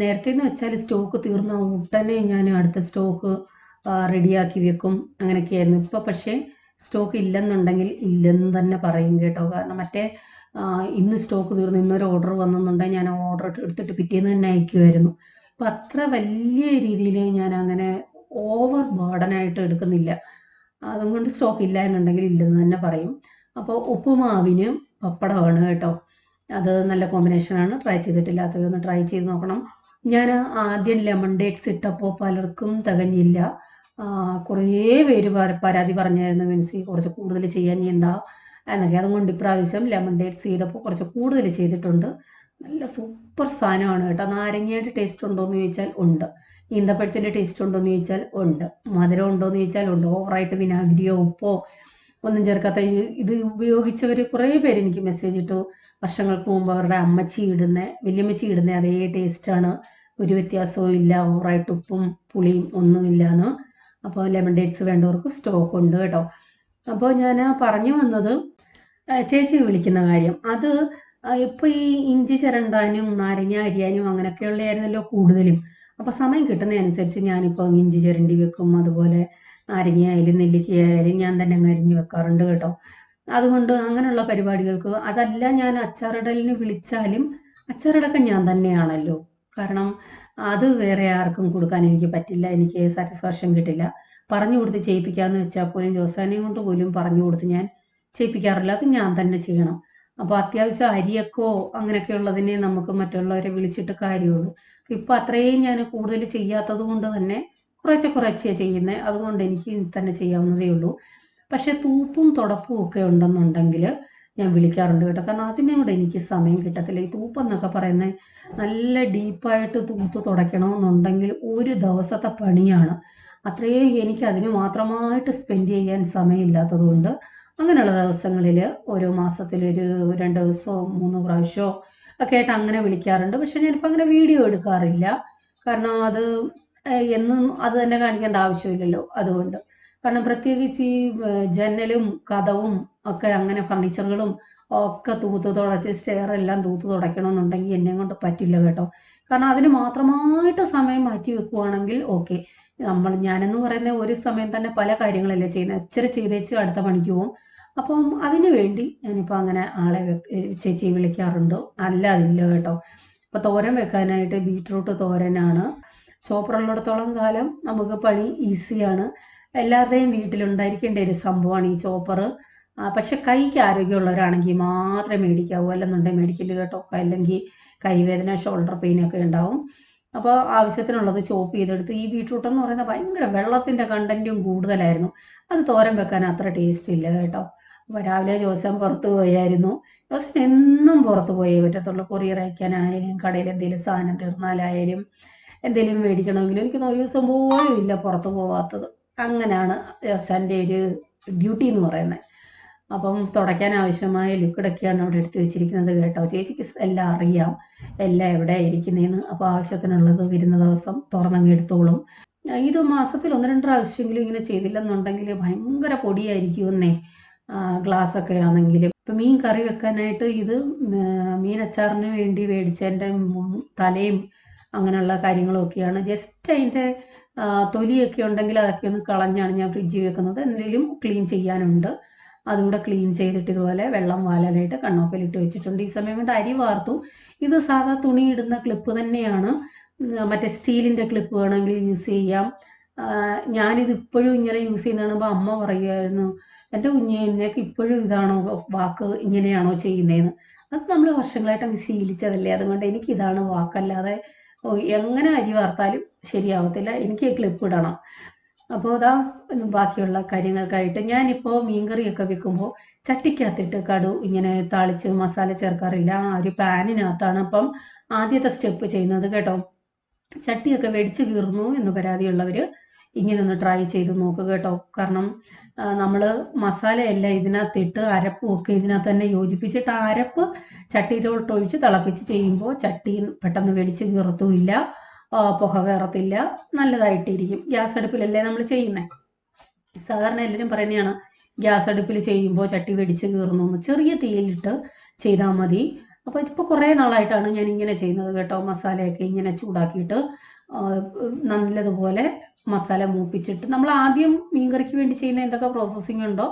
A: നേരത്തെ എന്ന് വെച്ചാൽ സ്റ്റോക്ക് തീർന്ന ഉടനെ ഞാൻ അടുത്ത സ്റ്റോക്ക് റെഡിയാക്കി വെക്കും. അങ്ങനെയൊക്കെയായിരുന്നു. ഇപ്പോൾ പക്ഷേ സ്റ്റോക്ക് ഇല്ലെന്നുണ്ടെങ്കിൽ ഇല്ലെന്ന് തന്നെ പറയും കേട്ടോ. കാരണം മറ്റേ ഇന്ന് സ്റ്റോക്ക് തീർന്നു, ഇന്നൊരു ഓർഡർ വന്നെന്നുണ്ടെങ്കിൽ ഞാൻ ഓർഡർ എടുത്തിട്ട് പിറ്റേന്ന് തന്നെ അയക്കുമായിരുന്നു. അപ്പം അത്ര വലിയ രീതിയിൽ ഞാൻ അങ്ങനെ ഓവർ ബർഡനായിട്ട് എടുക്കുന്നില്ല. അതുകൊണ്ട് സ്റ്റോക്ക് ഇല്ല എന്നുണ്ടെങ്കിൽ ഇല്ലെന്ന് തന്നെ പറയും. അപ്പോൾ ഉപ്പുമാവിന് പപ്പടമാണ് കേട്ടോ. അത് നല്ല കോമ്പിനേഷനാണ്. ട്രൈ ചെയ്തിട്ടില്ലാത്തവരൊന്ന് ട്രൈ ചെയ്ത് നോക്കണം. ഞാൻ ആദ്യം ലെമൺ ഡേറ്റ്സ് ഇട്ടപ്പോൾ പലർക്കും തികഞ്ഞില്ല. കുറേ പേര് പരാതി പറഞ്ഞായിരുന്നു, വെൻസി കുറച്ച് കൂടുതൽ ചെയ്യാൻ എന്താ എന്നൊക്കെ. അതുകൊണ്ട് ഇപ്രാവശ്യം ലെമൺ ഡേറ്റ്സ് ചെയ്തപ്പോൾ കുറച്ച് കൂടുതൽ ചെയ്തിട്ടുണ്ട്. നല്ല സൂപ്പർ സാധനമാണ് കേട്ടോ. നാരങ്ങയുടെ ടേസ്റ്റ് ഉണ്ടോ എന്ന് ചോദിച്ചാൽ ഉണ്ട്. ഈന്തപ്പഴത്തിൻ്റെ ടേസ്റ്റ് ഉണ്ടോ എന്ന് ചോദിച്ചാൽ ഉണ്ട്. മധുരം ഉണ്ടോ എന്ന് ചോദിച്ചാൽ ഉണ്ട്. ഓവറായിട്ട് വിനാഗിരിയോ ഉപ്പോ ഒന്നും ചേർക്കാത്ത ഇത് ഉപയോഗിച്ചവർ കുറേ പേര് എനിക്ക് മെസ്സേജ് ഇട്ടു. വർഷങ്ങൾക്ക് മുമ്പ് അവരുടെ അമ്മച്ചി ഇടുന്ന, വലിയമ്മച്ചി ഇടുന്ന അതേ ടേസ്റ്റാണ്, ഒരു വ്യത്യാസവും ഇല്ല, ഓവറായിട്ട് ഉപ്പും പുളിയും ഒന്നുമില്ല എന്ന്. അപ്പോൾ ലെമൺ ഡേറ്റ്സ് വേണ്ടവർക്ക് സ്റ്റോക്ക് ഉണ്ട് കേട്ടോ. അപ്പോൾ ഞാൻ പറഞ്ഞു വന്നത് ചേച്ചി വിളിക്കുന്ന കാര്യം. അത് ഇപ്പോൾ ഈ ഇഞ്ചി ചിരണ്ടാനും നാരങ്ങ അരിയാനും അങ്ങനെയൊക്കെയുള്ളതായിരുന്നല്ലോ കൂടുതലും. അപ്പോൾ സമയം കിട്ടുന്നതനുസരിച്ച് ഞാനിപ്പോൾ ഇഞ്ചി ചിരണ്ടി വെക്കും. അതുപോലെ നാരങ്ങ ആയാലും നെല്ലിക്ക ആയാലും ഞാൻ തന്നെ അരിഞ്ഞ് വെക്കാറുണ്ട് കേട്ടോ. അതുകൊണ്ട് അങ്ങനെയുള്ള പരിപാടികൾക്ക്, അതല്ല ഞാൻ അച്ചാറിടലിന് വിളിച്ചാലും അച്ചാറിടക്കം ഞാൻ തന്നെയാണല്ലോ. കാരണം അത് വേറെ ആർക്കും കൊടുക്കാൻ എനിക്ക് പറ്റില്ല, എനിക്ക് സാറ്റിസ്ഫാക്ഷൻ കിട്ടില്ല. പറഞ്ഞു കൊടുത്ത് ചെയ്യിപ്പിക്കാമെന്ന് വെച്ചാൽ പോലും ജോസാനെയും കൊണ്ട് പോലും പറഞ്ഞു കൊടുത്ത് ഞാൻ ചെയ്യിപ്പിക്കാറില്ല. അത് ഞാൻ തന്നെ ചെയ്യണം. അപ്പോൾ അത്യാവശ്യം അരിയൊക്കെ അങ്ങനെയൊക്കെ ഉള്ളതിനെ നമുക്ക് മറ്റുള്ളവരെ വിളിച്ചിട്ട് കാര്യമുള്ളൂ. ഇപ്പം അത്രയും ഞാൻ കൂടുതൽ ചെയ്യാത്തത് കൊണ്ട് തന്നെ കുറച്ചേ ചെയ്യുന്നത്. അതുകൊണ്ട് എനിക്ക് തന്നെ ചെയ്യാവുന്നതേ ഉള്ളൂ. പക്ഷേ തൂപ്പും തുടപ്പും ഒക്കെ ഉണ്ടെന്നുണ്ടെങ്കിൽ ഞാൻ വിളിക്കാറുണ്ട് കേട്ടോ. കാരണം അതിനോട് എനിക്ക് സമയം കിട്ടത്തില്ല. ഈ തൂപ്പെന്നൊക്കെ പറയുന്നത് നല്ല ഡീപ്പായിട്ട് തൂത്ത് തുടയ്ക്കണമെന്നുണ്ടെങ്കിൽ ഒരു ദിവസത്തെ പണിയാണ്. അത്രയും എനിക്ക് അതിന് മാത്രമായിട്ട് സ്പെൻഡ് ചെയ്യാൻ സമയമില്ലാത്തത് കൊണ്ട് അങ്ങനെയുള്ള ദിവസങ്ങളിൽ ഓരോ മാസത്തിലൊരു 2 ദിവസമോ 3 പ്രാവശ്യമോ ഒക്കെ ആയിട്ട് അങ്ങനെ വിളിക്കാറുണ്ട്. പക്ഷെ ഞാനിപ്പോൾ അങ്ങനെ വീഡിയോ എടുക്കാറില്ല. കാരണം അത് എന്നും അത് തന്നെ കാണിക്കേണ്ട ആവശ്യമില്ലല്ലോ. അതുകൊണ്ട് കാരണം പ്രത്യേകിച്ച് ഈ ജനലും കതവും ഒക്കെ അങ്ങനെ ഫർണിച്ചറുകളും ഒക്കെ തൂത്ത് തുടച്ച് സ്റ്റെയറെല്ലാം തൂത്ത് തുടയ്ക്കണമെന്നുണ്ടെങ്കിൽ എന്നെ കൊണ്ട് പറ്റില്ല കേട്ടോ. കാരണം അതിന് മാത്രമായിട്ട് സമയം മാറ്റി വെക്കുവാണെങ്കിൽ ഓക്കെ. ഞാനെന്ന് പറയുന്നത് ഒരു സമയം തന്നെ പല കാര്യങ്ങളല്ലേ ചെയ്യുന്നത്. ഇച്ചിരി ചെയ്തേച്ച് അടുത്ത പണിക്ക് പോകും. അപ്പം അതിനു വേണ്ടി ഞാനിപ്പോൾ അങ്ങനെ ആളെ ചേച്ചിയെ വിളിക്കാറുണ്ട്. അല്ലാതില്ല കേട്ടോ. അപ്പോൾ തോരൻ വെക്കാനായിട്ട് ബീട്രൂട്ട് തോരനാണ്. ചോപ്പറുള്ളിടത്തോളം കാലം നമുക്ക് പണി ഈസിയാണ്. എല്ലാവരുടെയും വീട്ടിലുണ്ടായിരിക്കേണ്ട ഒരു സംഭവമാണ് ഈ ചോപ്പർ. പക്ഷെ കൈക്ക് ആരോഗ്യമുള്ളവരാണെങ്കിൽ മാത്രമേ മേടിക്കാവൂ, അല്ലെന്നുണ്ടെങ്കിൽ മേടിക്കില്ല കേട്ടോ. അല്ലെങ്കിൽ കൈവേദന, ഷോൾഡർ പെയിനൊക്കെ ഉണ്ടാവും. അപ്പോൾ ആവശ്യത്തിനുള്ളത് ചോപ്പ് ചെയ്തെടുത്ത്, ഈ ബീട്രൂട്ട് എന്ന് പറയുന്നത് ഭയങ്കര വെള്ളത്തിൻ്റെ കണ്ടൻറ്റും കൂടുതലായിരുന്നു. അത് തോരൻ വെക്കാൻ അത്ര ടേസ്റ്റ് ഇല്ല കേട്ടോ. അപ്പോൾ രാവിലെ ജോസൻ പുറത്ത് പോയായിരുന്നു. ജോസൻ എന്നും പുറത്ത് പോയേ പറ്റത്തുള്ളൂ. കൊറിയർ അയക്കാനായാലും കടയിൽ എന്തെങ്കിലും സാധനം തീർന്നാലായാലും എന്തെങ്കിലും മേടിക്കണമെങ്കിലും എനിക്ക് ഒരു ദിവസം പോലും ഇല്ല പുറത്ത് പോവാത്തത്. അങ്ങനെയാണ് ജോസൻ്റെ ഒരു ഡ്യൂട്ടി എന്ന് പറയുന്നത്. അപ്പം തുടയ്ക്കാൻ ആവശ്യമായ ലിക്വിഡൊക്കെയാണ് അവിടെ എടുത്ത് വെച്ചിരിക്കുന്നത് കേട്ടോ. ചേച്ചിക്ക് എല്ലാം അറിയാം, എല്ലാം എവിടെ ഇരിക്കുന്നതെന്ന്. അപ്പോൾ ആവശ്യത്തിനുള്ളത് വരുന്ന ദിവസം തുറന്നങ്ങ് എടുത്തോളും. ഇത് മാസത്തിൽ 1-2 പ്രാവശ്യമെങ്കിലും ഇങ്ങനെ ചെയ്തില്ലെന്നുണ്ടെങ്കിൽ ഭയങ്കര പൊടിയായിരിക്കുമെന്നേ. ഗ്ലാസ്സൊക്കെ ആണെങ്കിലും. ഇപ്പം മീൻ കറി വെക്കാനായിട്ട് ഇത് മീനച്ചാറിന് വേണ്ടി മേടിച്ചതിൻ്റെ തലയും അങ്ങനെയുള്ള കാര്യങ്ങളൊക്കെയാണ്. ജസ്റ്റ് അതിൻ്റെ തൊലിയൊക്കെ ഉണ്ടെങ്കിൽ അതൊക്കെ ഒന്ന് കളഞ്ഞാണ് ഞാൻ ഫ്രിഡ്ജിൽ വെക്കുന്നത്. എന്തെങ്കിലും ക്ലീൻ ചെയ്യാനുണ്ട്, അതുകൂടെ ക്ലീൻ ചെയ്തിട്ട് ഇതുപോലെ വെള്ളം വാലാനായിട്ട് കണ്ണോപ്പയിലിട്ട് വെച്ചിട്ടുണ്ട്. ഈ സമയം കൊണ്ട് അരി വാർത്തു. ഇത് സാധാ തുണി ഇടുന്ന ക്ലിപ്പ് തന്നെയാണ്. മറ്റേ സ്റ്റീലിൻ്റെ ക്ലിപ്പ് വേണമെങ്കിൽ യൂസ് ചെയ്യാം. ഞാനിത് ഇപ്പോഴും ഇങ്ങനെ യൂസ് ചെയ്യുന്ന കാണുമ്പോൾ അമ്മ പറയുമായിരുന്നു, എൻ്റെ കുഞ്ഞെ എന്നേക്ക് ഇപ്പോഴും ഇതാണോ വാക്ക്, ഇങ്ങനെയാണോ ചെയ്യുന്നതെന്ന്. അത് നമ്മൾ വർഷങ്ങളായിട്ട് അങ്ങ് ശീലിച്ചതല്ലേ, അതുകൊണ്ട് എനിക്കിതാണ് വാക്കല്ലാതെ എങ്ങനെ അരി വാർത്താലും ശരിയാവത്തില്ല, എനിക്ക് ക്ലിപ്പ് ഇടണം. അപ്പോൾ അതാ ബാക്കിയുള്ള കാര്യങ്ങൾക്കായിട്ട് ഞാനിപ്പോൾ മീൻകറിയൊക്കെ വെക്കുമ്പോൾ ചട്ടിക്കകത്തിട്ട് കടു ഇങ്ങനെ താളിച്ച് മസാല ചേർക്കാറില്ല. ആ ഒരു പാനിനകത്താണ് അപ്പം ആദ്യത്തെ സ്റ്റെപ്പ് ചെയ്യുന്നത് കേട്ടോ. ചട്ടിയൊക്കെ വെടിച്ച് കീറുന്നു എന്ന് പരാതിയുള്ളവർ ഇങ്ങനെ ഒന്ന് ട്രൈ ചെയ്ത് നോക്കുക കേട്ടോ. കാരണം നമ്മൾ മസാലയെല്ലാം ഇതിനകത്തിട്ട് അരപ്പും ഒക്കെ ഇതിനകത്ത് തന്നെ യോജിപ്പിച്ചിട്ട് ആ അരപ്പ് ചട്ടിയിലോട്ടൊഴിച്ച് തിളപ്പിച്ച് ചെയ്യുമ്പോൾ ചട്ടി പെട്ടെന്ന് വെടിച്ച് കീറത്തുമില്ല, പുക കയറത്തില്ല, നല്ലതായിട്ടിരിക്കും. ഗ്യാസ് അടുപ്പിലല്ലേ നമ്മൾ ചെയ്യുന്നത്. സാധാരണ എല്ലാവരും പറയുന്നതാണ് ഗ്യാസ് അടുപ്പിൽ ചെയ്യുമ്പോൾ ചട്ടി വെടിച്ച് കീറുന്നു എന്ന്. ചെറിയ തീയിലിട്ട് ചെയ്താൽ മതി. അപ്പോൾ ഇതിപ്പോൾ കുറേ നാളായിട്ടാണ് ഞാൻ ഇങ്ങനെ ചെയ്യുന്നത് കേട്ടോ. മസാലയൊക്കെ ഇങ്ങനെ ചൂടാക്കിയിട്ട് നല്ലതുപോലെ മസാല മൂപ്പിച്ചിട്ട്, നമ്മൾ ആദ്യം മീൻകറിക്ക് വേണ്ടി ചെയ്യുന്ന എന്തൊക്കെ പ്രോസസ്സിംഗ് ഉണ്ടോ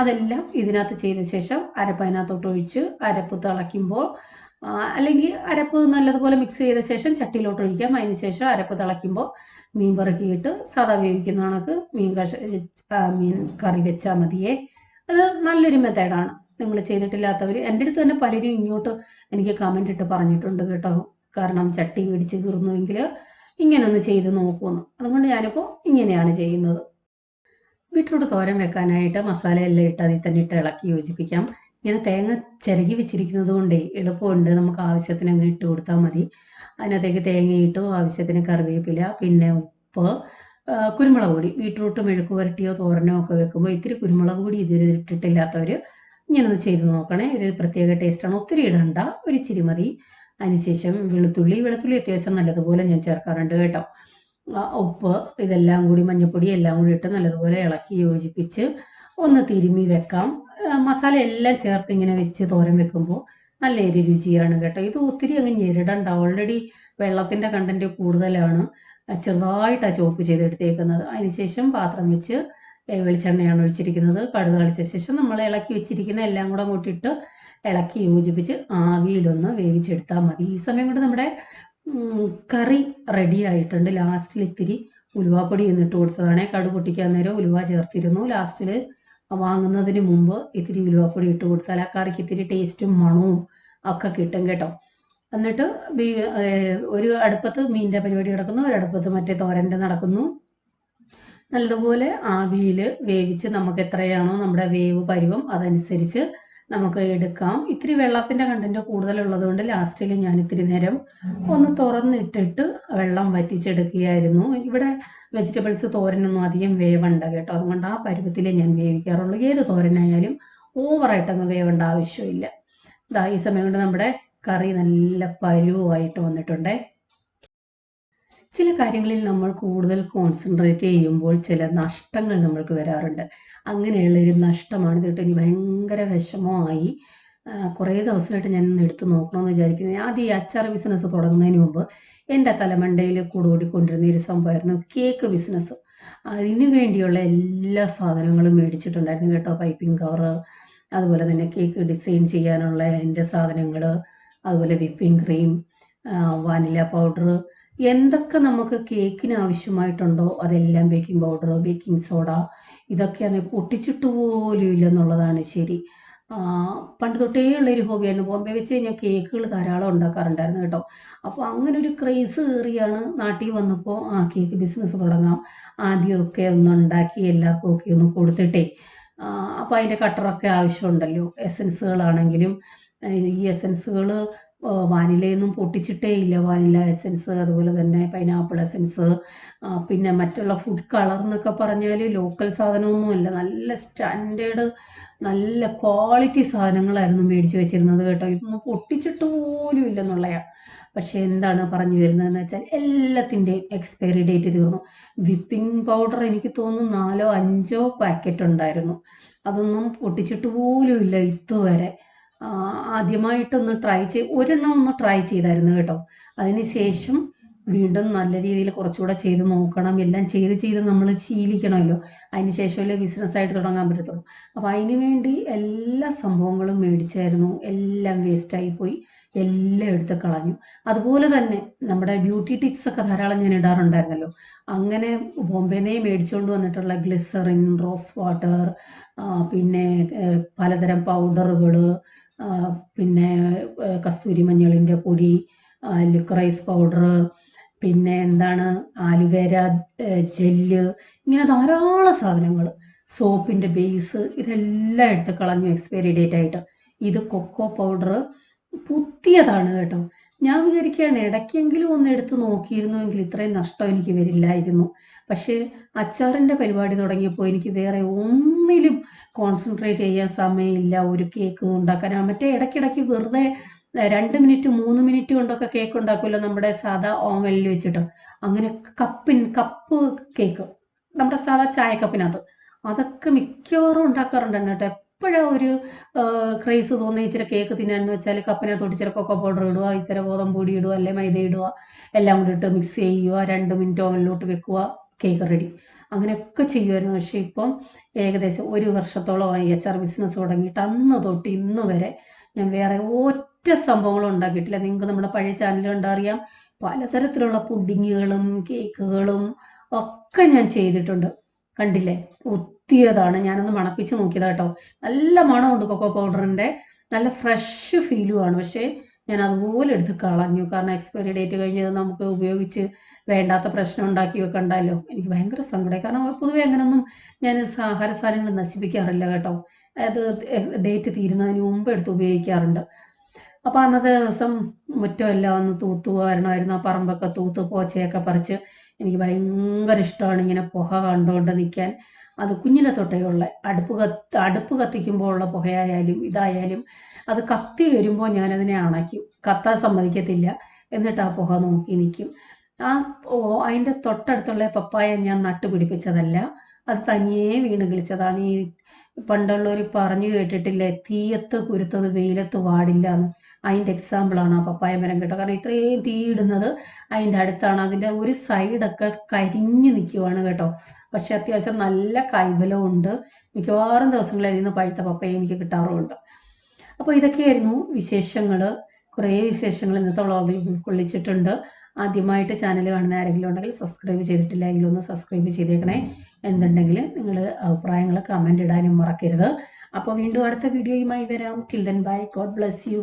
A: അതെല്ലാം ഇതിനകത്ത് ചെയ്ത ശേഷം അരപ്പ് അതിനകത്തോട്ട് ഒഴിച്ച് അരപ്പ് തിളയ്ക്കുമ്പോൾ, അല്ലെങ്കിൽ അരപ്പ് നല്ലതുപോലെ മിക്സ് ചെയ്ത ശേഷം ചട്ടിയിലോട്ട് ഒഴിക്കാം. അതിന് ശേഷം അരപ്പ് തിളയ്ക്കുമ്പോൾ മീൻ പെറുക്കിയിട്ട് സാധാ വേവിക്കുന്ന കണക്ക് മീൻ കറി വെച്ചാൽ മതിയേ. അത് നല്ലൊരു മെത്തേഡാണ്. നിങ്ങൾ ചെയ്തിട്ടില്ലാത്തവർ, എൻ്റെ അടുത്ത് തന്നെ പലരും ഇങ്ങോട്ട് എനിക്ക് കമൻ്റ് ഇട്ട് പറഞ്ഞിട്ടുണ്ട് കേട്ടോ. കാരണം ചട്ടി പിടിച്ച് കീറുന്നുവെങ്കിൽ ഇങ്ങനെ ഒന്ന് ചെയ്ത് നോക്കുമെന്ന്. അതുകൊണ്ട് ഞാനിപ്പോൾ ഇങ്ങനെയാണ് ചെയ്യുന്നത്. ബീട്രൂട്ട് തോരൻ വെക്കാനായിട്ട് മസാലയെല്ലാം ഇട്ട് അതിൽ തന്നെ ഇട്ട് ഇളക്കി യോജിപ്പിക്കാം. ഇങ്ങനെ തേങ്ങ ചിരകി വെച്ചിരിക്കുന്നത് കൊണ്ടേ എളുപ്പമുണ്ട്. നമുക്ക് ആവശ്യത്തിന് അങ്ങ് ഇട്ട് കൊടുത്താൽ മതി. അതിനകത്തേക്ക് തേങ്ങയിട്ടു, ആവശ്യത്തിന് കറിവേപ്പില, പിന്നെ ഉപ്പ്, കുരുമുളക് പൊടി. ബീട്രൂട്ട് മെഴുക്ക് പുരട്ടിയോ തോരനോ ഒക്കെ വെക്കുമ്പോൾ ഇത്തിരി കുരുമുളക് പൊടി ഇതുവരെ ഇട്ടിട്ടില്ലാത്തവർ ഇങ്ങനെ ഒന്ന് ചെയ്ത് നോക്കണേ. ഒരു പ്രത്യേക ടേസ്റ്റാണ്. ഒത്തിരി ഇടണ്ട, ഒരു ഇച്ചിരി മതി. അതിനുശേഷം വെളുത്തുള്ളി അത്യാവശ്യം നല്ലതുപോലെ ഞാൻ ചേർക്കാറുണ്ട് കേട്ടോ. ഉപ്പ്, ഇതെല്ലാം കൂടി, മഞ്ഞൾപ്പൊടി എല്ലാം കൂടി ഇട്ട് നല്ലതുപോലെ ഇളക്കി യോജിപ്പിച്ച് ഒന്ന് തിരുമ്മി വെക്കാം. മസാല എല്ലാം ചേർത്ത് ഇങ്ങനെ വെച്ച് തോരൻ വെക്കുമ്പോൾ നല്ലൊരു രുചിയാണ് കേട്ടോ. ഇത് ഒത്തിരി അങ്ങ് ഞെരടണ്ട, ഓൾറെഡി വെള്ളത്തിൻ്റെ കണ്ടൻറ്റ് കൂടുതലാണ്. ചെറുതായിട്ടാണ് ചോപ്പ് ചെയ്തെടുത്തേക്കുന്നത്. അതിനുശേഷം പാത്രം വെച്ച് വെളിച്ചെണ്ണയാണ് ഒഴിച്ചിരിക്കുന്നത്. കടുക് തളിച്ച ശേഷം നമ്മൾ ഇളക്കി വെച്ചിരിക്കുന്ന എല്ലാം കൂടെ അങ്ങോട്ടിട്ട് ഇളക്കി യോജിപ്പിച്ച് ആവിയിലൊന്ന് വേവിച്ചെടുത്താൽ മതി. ഈ സമയം കൊണ്ട് നമ്മുടെ കറി റെഡി ആയിട്ടുണ്ട്. ലാസ്റ്റിൽ ഇത്തിരി ഉലുവാപ്പൊടി എന്നിട്ട് കൊടുത്തതാണ്. കടുക് പൊട്ടിക്കാൻ നേരം ഉലുവ ചേർത്തിരുന്നു. ലാസ്റ്റിൽ വാങ്ങുന്നതിന് മുമ്പ് ഇത്തിരി ഉലുവാപ്പൊടി ഇട്ട് കൊടുത്താൽ ആ കറിക്ക് ഇത്തിരി ടേസ്റ്റും മണവും ഒക്കെ കിട്ടും കേട്ടോ. എന്നിട്ട് ഒരു അടുപ്പത്ത് മീനിൻ്റെ പരിപാടി നടക്കുന്നു, ഒരടുപ്പത്ത് മറ്റേ തോരൻ്റെ നടക്കുന്നു. നല്ലതുപോലെ ആവിയിൽ വേവിച്ച് നമുക്ക് എത്രയാണോ നമ്മുടെ വേവ് പരുവം അതനുസരിച്ച് നമുക്ക് എടുക്കാം. ഇത്തിരി വെള്ളത്തിൻ്റെ കണ്ടൻറ്റ് കൂടുതലുള്ളത് കൊണ്ട് ലാസ്റ്റിൽ ഞാൻ ഇത്തിരി നേരം ഒന്ന് തുറന്നിട്ടിട്ട് വെള്ളം വറ്റിച്ചെടുക്കുകയായിരുന്നു. ഇവിടെ വെജിറ്റബിൾസ് തോരനൊന്നും അധികം വേവണ്ട കേട്ടോ. അതുകൊണ്ട് ആ പരുവത്തിലേ ഞാൻ വേവിക്കാറുള്ളൂ. ഏത് തോരനായാലും ഓവറായിട്ടങ്ങ് വേവേണ്ട ആവശ്യമില്ല. ഇതാ ഈ സമയം കൊണ്ട് നമ്മുടെ കറി നല്ല പരുവമായിട്ട് വന്നിട്ടുണ്ടേ. ചില കാര്യങ്ങളിൽ നമ്മൾ കൂടുതൽ കോൺസെൻട്രേറ്റ് ചെയ്യുമ്പോൾ ചില നഷ്ടങ്ങൾ നമ്മൾക്ക് വരാറുണ്ട്. അങ്ങനെയുള്ളൊരു നഷ്ടമാണ് കേട്ടോ. ഇനി ഭയങ്കര വിഷമമായി. കുറേ ദിവസമായിട്ട് ഞാൻ ഒന്ന് എടുത്ത് നോക്കണമെന്ന് വിചാരിക്കുന്നത്. ആദ്യം ഈ അച്ചാർ ബിസിനസ് തുടങ്ങുന്നതിന് മുമ്പ് എൻ്റെ തലമണ്ടയിൽ കൂടിക്കൊണ്ടിരുന്ന ഒരു സംഭവമായിരുന്നു കേക്ക് ബിസിനസ്. അതിന് വേണ്ടിയുള്ള എല്ലാ സാധനങ്ങളും മേടിച്ചിട്ടുണ്ടായിരുന്നു കേട്ടോ. പൈപ്പിംഗ് കവർ, അതുപോലെ തന്നെ കേക്ക് ഡിസൈൻ ചെയ്യാനുള്ള എൻ്റെ സാധനങ്ങൾ, അതുപോലെ വിപ്പിംഗ് ക്രീം, വാനില പൗഡർ, എന്തൊക്കെ നമുക്ക് കേക്കിന് ആവശ്യമായിട്ടുണ്ടോ അതെല്ലാം ബേക്കിംഗ് പൗഡർ, ബേക്കിംഗ് സോഡ ഇതൊക്കെയാണെങ്കിൽ പൊട്ടിച്ചിട്ട് പോലും ഇല്ലെന്നുള്ളതാണ് ശരി. പണ്ട് തൊട്ടേ ഉള്ളൊരു ഹോബിയായിരുന്നു. ബോംബെ വെച്ച് കഴിഞ്ഞാൽ കേക്കുകൾ ധാരാളം ഉണ്ടാക്കാറുണ്ടായിരുന്നു കേട്ടോ. അപ്പോൾ അങ്ങനെ ഒരു ക്രേസ് കയറിയാണ് നാട്ടിൽ വന്നപ്പോൾ കേക്ക് ബിസിനസ് തുടങ്ങാം. ആദ്യമൊക്കെ ഒന്ന് ഉണ്ടാക്കി എല്ലാവർക്കും ഒക്കെ ഒന്ന് കൊടുത്തിട്ടേ. അപ്പോൾ അതിൻ്റെ കട്ടറൊക്കെ ആവശ്യമുണ്ടല്ലോ. എസൻസുകളാണെങ്കിലും ഈ എസൻസുകൾ വാനിലയൊന്നും പൊട്ടിച്ചിട്ടേ ഇല്ല. വാനില എസൻസ്, അതുപോലെ തന്നെ പൈനാപ്പിൾ എസൻസ്, പിന്നെ മറ്റുള്ള ഫുഡ് കളർ എന്നൊക്കെ പറഞ്ഞാൽ ലോക്കൽ സാധനമൊന്നുമല്ല, നല്ല സ്റ്റാൻഡേർഡ് നല്ല ക്വാളിറ്റി സാധനങ്ങളായിരുന്നു മേടിച്ച് വെച്ചിരുന്നത് കേട്ടോ. ഇതൊന്നും പൊട്ടിച്ചിട്ട് പോലും ഇല്ലെന്നുള്ളതാണ്. പക്ഷേ എന്താണ് പറഞ്ഞു വരുന്നതെന്ന് വെച്ചാൽ എല്ലാത്തിൻ്റെയും എക്സ്പയറി ഡേറ്റ് തീർന്നു. വിപ്പിംഗ് പൗഡർ എനിക്ക് തോന്നുന്നു 4 5 പാക്കറ്റ് ഉണ്ടായിരുന്നു. അതൊന്നും പൊട്ടിച്ചിട്ട് പോലും ഇല്ല ഇതുവരെ. ആദ്യമായിട്ടൊന്ന് ഒരെണ്ണം ഒന്ന് ട്രൈ ചെയ്തായിരുന്നു കേട്ടോ. അതിന് ശേഷം വീണ്ടും നല്ല രീതിയിൽ കുറച്ചുകൂടെ ചെയ്ത് നോക്കണം. എല്ലാം ചെയ്ത് നമ്മൾ ശീലിക്കണമല്ലോ. അതിന് ശേഷമല്ലേ ബിസിനസ്സായിട്ട് തുടങ്ങാൻ പറ്റത്തുള്ളൂ. അപ്പോൾ അതിന് വേണ്ടി എല്ലാ സംഭവങ്ങളും മേടിച്ചായിരുന്നു. എല്ലാം വേസ്റ്റായി പോയി. എല്ലാം എടുത്ത് കളഞ്ഞു. അതുപോലെ തന്നെ നമ്മുടെ ബ്യൂട്ടി ടിപ്സ് ഒക്കെ ധാരാളം ഞാൻ ഇടാറുണ്ടായിരുന്നല്ലോ. അങ്ങനെ ബോംബെന്നേ മേടിച്ചുകൊണ്ട് വന്നിട്ടുള്ള ഗ്ലിസറിൻ, റോസ് വാട്ടർ, പിന്നെ പലതരം പൗഡറുകൾ, പിന്നെ കസ്തൂരി മഞ്ഞളിൻ്റെ പൊടി, ലിക്വറൈസ് പൗഡർ, പിന്നെ എന്താണ് ആലുവേര ജെല്ല്, ഇങ്ങനെ ധാരാളം സാധനങ്ങൾ, സോപ്പിൻ്റെ ബേസ്, ഇതെല്ലാം എടുത്ത് കളഞ്ഞു എക്സ്പയറി ഡേറ്റ് ആയിട്ട്. ഇത് കൊക്കോ പൗഡർ പുതിയതാണ് കേട്ടോ. ഞാൻ വിചാരിക്കുകയാണ് ഇടയ്ക്കെങ്കിലും ഒന്ന് എടുത്ത് നോക്കിയിരുന്നുവെങ്കിൽ ഇത്രയും നഷ്ടം എനിക്ക് വരില്ലായിരുന്നു. പക്ഷേ അച്ചാറിൻ്റെ പരിപാടി തുടങ്ങിയപ്പോൾ എനിക്ക് വേറെ ഒന്നിലും കോൺസെൻട്രേറ്റ് ചെയ്യാൻ സമയമില്ല. ഒരു കേക്ക് ഉണ്ടാക്കാൻ മറ്റേ ഇടയ്ക്കിടയ്ക്ക് വെറുതെ 2 മിനിറ്റ് 3 മിനിറ്റ് കൊണ്ടൊക്കെ കേക്ക് ഉണ്ടാക്കുമല്ലോ നമ്മുടെ സാധാ ഓവനിൽ വെച്ചിട്ട്. അങ്ങനെ കപ്പ് കേക്ക് നമ്മുടെ സാധാ ചായക്കപ്പിനകത്ത് അതൊക്കെ മിക്കവാറും ഉണ്ടാക്കാറുണ്ടായിരുന്നു കേട്ടോ. എപ്പോഴാണ് ഒരു ക്രേസ് തോന്നി ഇച്ചിരി കേക്ക് തിന്നാന്ന് വെച്ചാൽ കപ്പിനകത്തോട്ട് ഇച്ചിരി കൊക്കോ പൗഡർ ഇടുക, ഇച്ചിരി ഗോതമ്പ് പൊടി ഇടുക, അല്ലെ മൈദ ഇടുക, എല്ലാം കൂടി ഇട്ട് മിക്സ് ചെയ്യുക, 2 മിനിറ്റ് ഓവനിലോട്ട് വെക്കുക, കേക്ക് റെഡി. അങ്ങനെയൊക്കെ ചെയ്യുമായിരുന്നു. പക്ഷേ ഇപ്പം ഏകദേശം 1 വർഷത്തോളമായി അച്ചാർ ബിസിനസ് തുടങ്ങിയിട്ട് അന്ന് തൊട്ട് ഇന്ന് വരെ ഞാൻ വേറെ ഒറ്റ സംഭവങ്ങളും ഉണ്ടാക്കിയിട്ടില്ല. നിങ്ങൾക്ക് നമ്മുടെ പഴയ ചാനൽ കണ്ടറിയാം. പലതരത്തിലുള്ള പുഡിങ്ങുകളും കേക്കുകളും ഒക്കെ ഞാൻ ചെയ്തിട്ടുണ്ട്. കണ്ടില്ലേ, പുതിയതാണ്. ഞാനൊന്ന് മണപ്പിച്ച് നോക്കിയതാ കേട്ടോ. നല്ല മണമുണ്ട് കൊക്കോ പൗഡറിൻ്റെ, നല്ല ഫ്രഷ് ഫീലുമാണ്. പക്ഷേ ഞാൻ അതുപോലെ എടുത്ത് കളഞ്ഞു. കാരണം എക്സ്പയറി ഡേറ്റ് കഴിഞ്ഞത് നമുക്ക് ഉപയോഗിച്ച് വേണ്ടാത്ത പ്രശ്നം ഉണ്ടാക്കി വെക്കണ്ടല്ലോ. എനിക്ക് ഭയങ്കര സങ്കടമായി. കാരണം പൊതുവെ അങ്ങനെയൊന്നും ഞാൻ ആഹാര സാധനങ്ങൾ നശിപ്പിക്കാറില്ല കേട്ടോ. അത് ഡേറ്റ് തീരുന്നതിന് മുമ്പ് എടുത്ത് ഉപയോഗിക്കാറുണ്ട്. അപ്പോൾ അന്നത്തെ ദിവസം മുറ്റമെല്ലാം ഒന്ന് തൂത്ത് വരണമായിരുന്നു. ആ പറമ്പൊക്കെ തൂത്ത് പോച്ചയൊക്കെ പറിച്ച്. എനിക്ക് ഭയങ്കര ഇഷ്ടമാണ് ഇങ്ങനെ പുക കണ്ടുകൊണ്ട് നിൽക്കാൻ. അത് കുഞ്ഞിലെ തൊട്ടേ ഉള്ള അടുപ്പ് കത്തിക്കുമ്പോൾ ഉള്ള പുകയായാലും ഇതായാലും അത് കത്തി വരുമ്പോൾ ഞാനതിനെ അണയ്ക്കും. കത്താൻ സമ്മതിക്കത്തില്ല. എന്നിട്ട് ആ പുക നോക്കി നിൽക്കും. അതിൻ്റെ തൊട്ടടുത്തുള്ള പപ്പായ ഞാൻ നട്ടുപിടിപ്പിച്ചതല്ല, അത് തനിയേ വീണ് കിളിച്ചതാണ്. ഈ പണ്ടുള്ളവർ പറഞ്ഞു കേട്ടിട്ടില്ലേ, തീയത്ത് കുരുത്തത് വെയിലത്ത് വാടില്ല എന്ന്. അതിൻ്റെ എക്സാമ്പിളാണ് ആ പപ്പായ മരം കേട്ടോ. കാരണം ഇത്രയും തീ ഇടുന്നത് അതിൻ്റെ അടുത്താണ്. അതിൻ്റെ ഒരു സൈഡൊക്കെ കരിഞ്ഞു നിൽക്കുവാണ് കേട്ടോ. പക്ഷെ അത്യാവശ്യം നല്ല കൈബലമുണ്ട്. മിക്കവാറും ദിവസങ്ങളിൽ നിന്ന് പഴുത്ത പപ്പയ എനിക്ക് കിട്ടാറുമുണ്ട്. അപ്പോൾ ഇതൊക്കെയായിരുന്നു വിശേഷങ്ങൾ. കുറേ വിശേഷങ്ങൾ ഇന്നത്തെ വ്ളോഗിൽ ഉൾക്കൊള്ളിച്ചിട്ടുണ്ട്. ആദ്യമായിട്ട് ചാനൽ കാണുന്ന ആരെങ്കിലും ഉണ്ടെങ്കിൽ സബ്സ്ക്രൈബ് ചെയ്തിട്ടില്ല എങ്കിൽ ഒന്ന് സബ്സ്ക്രൈബ് ചെയ്തേക്കണേ. എന്തുണ്ടെങ്കിൽ നിങ്ങൾ അഭിപ്രായങ്ങൾ കമൻ്റ് ഇടാനും മറക്കരുത്. അപ്പോൾ വീണ്ടും അടുത്ത വീഡിയോയുമായി വരാം. Till then bye. God bless you.